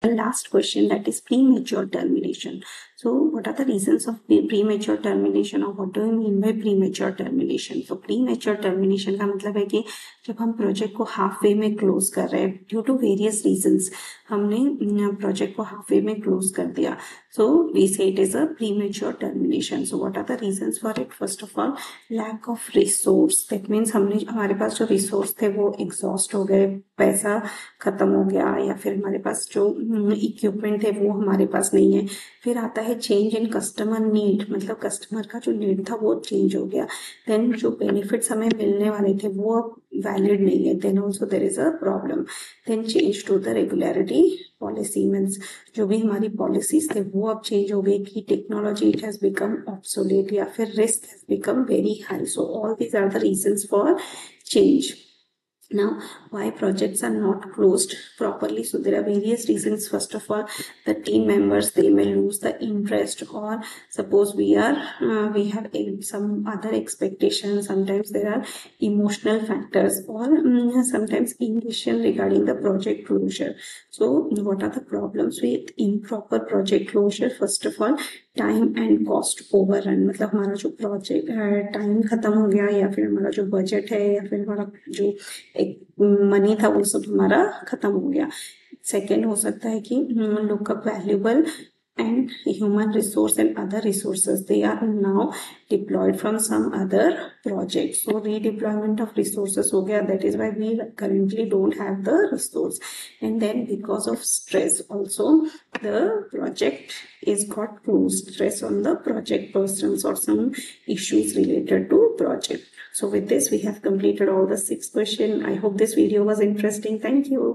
The last question, that is premature termination. So what are the reasons of premature termination, or what do you mean by premature termination? So premature termination का मतलब है कि जब हम project को half way में close कर रहे हैं ड्यू टू वेरियस रीजंस, हमने प्रोजेक्ट को हाफ वे में क्लोज कर दिया, so we say it is a premature termination. So what are the reasons for it? First of all, lack of resource. That means हमारे पास जो resource थे वो exhaust हो गए, पैसा खत्म हो गया, या फिर हमारे पास जो इक्विपमेंट थे वो हमारे पास नहीं है. फिर आता है चेंज इन कस्टमर नीड, मतलब कस्टमर का जो नीड था वो चेंज हो गया. देन जो बेनिफिट्स हमें मिलने वाले थे वो अब वैलिड नहीं है, then also there is a problem. Then change to the regularity policy, means जो भी हमारी पॉलिसीज थे वो अब चेंज हो गई कि technology it has become obsolete, या फिर risk has become very high. So all these are the reasons for change. Now, why projects are not closed properly? So there are various reasons. First of all, the team members, they may lose the interest, or suppose we have some other expectations. Sometimes there are emotional factors, or sometimes indecision regarding the project closure. So what are the problems with improper project closure? First of all, time and cost overrun, मतलब हमारा जो project time खत्म हो गया, या फिर हमारा जो बजट है, या फिर हमारा जो एक मनी था वो सब हमारा खत्म हो गया. सेकेंड हो सकता है कि look up valuable and human resource and other resources, they are now deployed from some other project. So redeployment of resources ho gaya, that is why we currently don't have the resource. And then because of stress also, the project is got closed, stress on the project persons or some issues related to project. So with this we have completed all the 6 questions. I hope this video was interesting. Thank you.